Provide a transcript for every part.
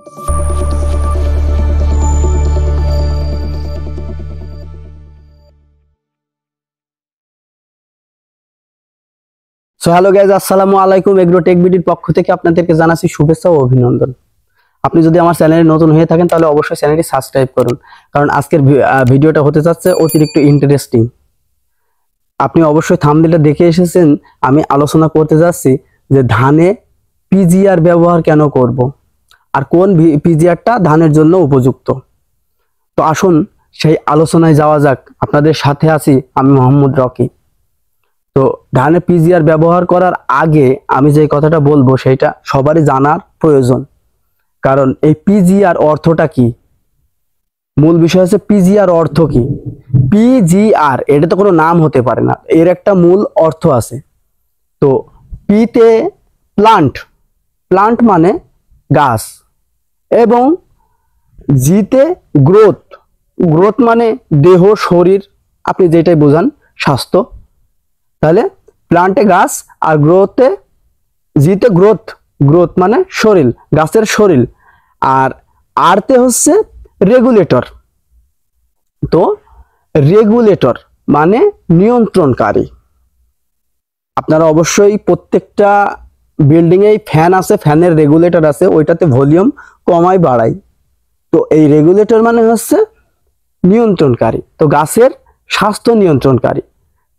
So hello guys, আসসালামু আলাইকুম। Agro take বিডির পক্ষ থেকে আপনাদেরকে জানাচ্ছি শুভেচ্ছা ও অভিনন্দন। আপনি যদি আমার চ্যানেলে নতুন হয়ে থাকেন তাহলে অবশ্যই চ্যানেলটি সাবস্ক্রাইব করুন, কারণ আজকের ভিডিওটা হতে যাচ্ছে অতিরিক্ত ইন্টারেস্টিং। আপনি অবশ্যই থাম্বনেলটা দেখে এসেছেন। আমি আলোচনা করতে যাচ্ছি যে ধানে পিজিআর ব্যবহার কেন করব আর কোন পিজিআরটা ধানের জন্য উপযুক্ত। তো আসুন সেই আলোচনায় যাওয়া যাক। আপনাদের সাথে আছি আমি মোহাম্মদ রকি। তো ধানে পিজিআর ব্যবহার করার আগে আমি যে কথাটা বলবো সেটা সবারই জানার প্রয়োজন, কারণ এই পিজিআর অর্থটা কি। মূল বিষয় হচ্ছে পিজিআর অর্থ কি। পিজিআর এটা তো কোনো নাম হতে পারে না, এর একটা মূল অর্থ আছে। তো পিতে প্লান্ট, প্লান্ট মানে গাছ, এবং জিতে গ্রোথ, গ্রোথ মানে দেহ শরীর, আপনি যেটাই বোঝান স্বাস্থ্য। তাহলে প্লান্টে গাছ আর গ্রোথে, জিতে গ্রোথ, গ্রোথ মানে শরীর, গাছের শরীর। আর আরতে হচ্ছে রেগুলেটর। তো রেগুলেটর মানে নিয়ন্ত্রণকারী। আপনারা অবশ্যই প্রত্যেকটা বিল্ডিং এ ফ্যান আছে, ফ্যানের রেগুলেটর আছে, ওইটাতে ভলিউম কমাই বাড়াই। তো এই রেগুলেটর মানে হচ্ছে নিয়ন্ত্রণকারী, তো গাছের স্বাস্থ্য নিয়ন্ত্রণকারী।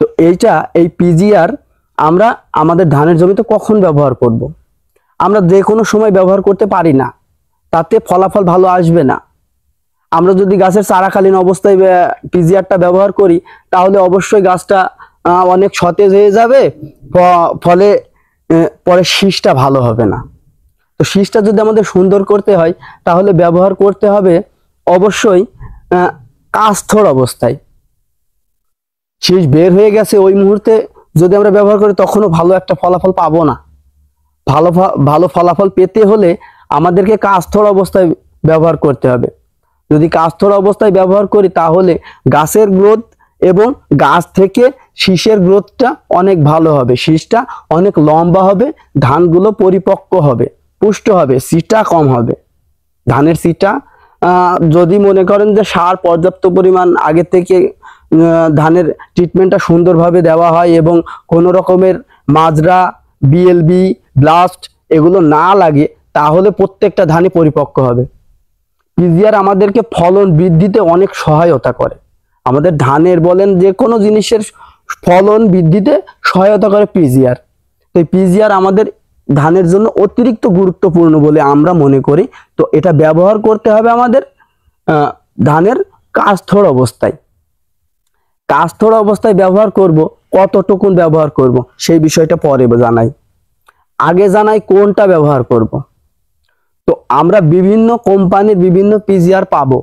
তো এইটা, এই পিজিআর আমরা আমাদের ধানের জমিতে কখন ব্যবহার করব। আমরা যে কোনো সময় ব্যবহার করতে পারি না, তাতে ফলাফল ভালো আসবে না। আমরা যদি গাছের চারাকালীন অবস্থায় পিজিআরটা ব্যবহার করি তাহলে অবশ্যই গাছটা অনেক সতেজ হয়ে যাবে, ফলে পরে শীষটা ভালো হবে না। তো শীষটা যদি আমাদের সুন্দর করতে হয় তাহলে ব্যবহার করতে হবে অবশ্যই কাস্থর অবস্থায়। শীষ বের হয়ে গেছে ওই মুহূর্তে যদি আমরা ব্যবহার করি তখনও ভালো একটা ফলাফল পাবো না। ভালো ফলাফল পেতে হলে আমাদেরকে কাস্থর অবস্থায় ব্যবহার করতে হবে। যদি কাস্থর অবস্থায় ব্যবহার করি তাহলে গাছের গ্রোথ এবং গাছ থেকে শীষের গ্রোথটা অনেক ভালো হবে, শীষটা অনেক লম্বা হবে, ধানগুলো পরিপক্ক হবে, পুষ্ট হবে, সিটা কম হবে। ধানের সিটা যদি মনে করেন যে সার পর্যাপ্ত পরিমাণ আগে থেকে ধানের ট্রিটমেন্টটা সুন্দরভাবে দেওয়া হয় এবং কোনো রকমের মাজরা, বিএলবি, ব্লাস্ট এগুলো না লাগে, তাহলে প্রত্যেকটা ধানই পরিপক্ক হবে। পিজিআর আমাদেরকে ফলন বৃদ্ধিতে অনেক সহায়তা করে। আমাদের ধানের বলেন যে কোনো জিনিসের ফলন বৃদ্ধিতে সহায়তা করে পিজিআর। তো এই পিজিআর আমাদের ধানের জন্য অতিরিক্ত গুরুত্বপূর্ণ বলে আমরা মনে করি। তো এটা ব্যবহার করতে হবে আমাদের ধানের কাস্থর অবস্থায়। কাস্থর অবস্থায় ব্যবহার করব, কতটুকুন ব্যবহার করব সেই বিষয়টা পরে জানাই। আগে জানাই কোনটা ব্যবহার করব। তো আমরা বিভিন্ন কোম্পানির বিভিন্ন পিজিআর পাবো।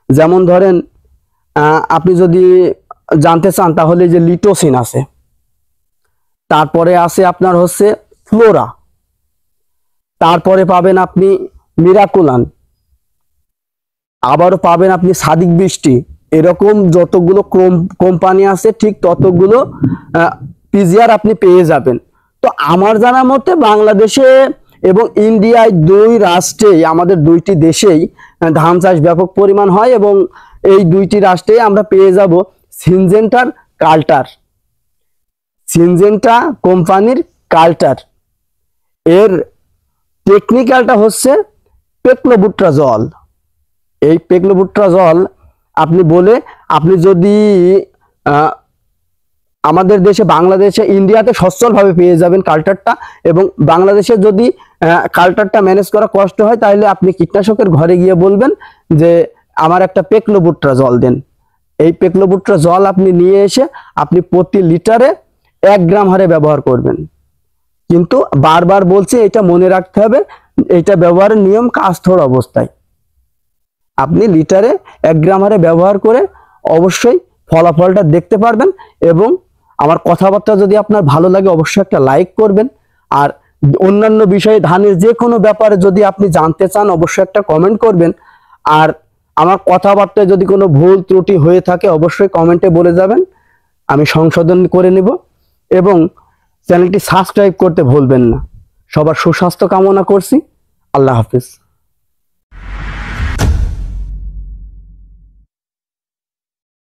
যেমন ধরেন আপনি যদি জানতে চান তাহলে যে লিটোসিন আছে, তারপরে আছে আপনার হচ্ছে ফ্লোরা, তারপরে পাবেন আপনি মিরাকুলান, আবারও পাবেন আপনি সাদিক বৃষ্টি। এরকম যতগুলো কোম্পানি আছে ঠিক ততগুলো পিজিআর আপনি পেয়ে যাবেন। তো আমার জানা মতে বাংলাদেশে এবং ইন্ডিয়ায় দুই রাষ্ট্রেই, আমাদের দুইটি দেশেই ধান চাষ ব্যাপক পরিমাণ হয়, এবং এই দুইটি রাষ্ট্রেই আমরা পেয়ে যাব সিনজেন্টার কাল্টার, সিনজেন্টা কোম্পানির কাল্টার। এর টেকনিক্যালটা হচ্ছে পেক্লোবুট্রাজল। এই পেক্লোবুট্রাজল আপনি যদি আমাদের দেশে, বাংলাদেশে, ইন্ডিয়াতে সচ্ছলভাবে পেয়ে যাবেন কাল্টারটা, এবং বাংলাদেশে যদি কাল্টারটা ম্যানেজ করা কষ্ট হয় তাহলে আপনি কীটনাশকের ঘরে গিয়ে বলবেন যে আমার একটা পেক্লোবুট্রাজল দেন। এই পেক্লোবুট্রাজল আপনি নিয়ে এসে আপনি প্রতি লিটারে 1 গ্রাম হারে ব্যবহার করবেন। কিন্তু বারবার বলছি, এটা মনে রাখতে হবে, এটা ব্যবহারের নিয়ম কাস্থর অবস্থায়। আপনি লিটারে 1 গ্রাম হারে ব্যবহার করে অবশ্যই ফলাফলটা দেখতে পারবেন। এবং আমার কথাবার্তা যদি আপনার ভালো লাগে অবশ্যই একটা লাইক করবেন। আর অন্যান্য বিষয়ে ধানের যে কোনো ব্যাপারে যদি আপনি জানতে চান অবশ্যই একটা কমেন্ট করবেন। আর আমার কথাবার্তায় যদি কোনো ভুল ত্রুটি হয়ে থাকে অবশ্যই কমেন্টে বলে যাবেন, আমি সংশোধন করে নেব। এবং চ্যানেলটি সাবস্ক্রাইব করতে ভুলবেন না। সবার সুস্বাস্থ্য কামনা করছি। আল্লাহ হাফিজ।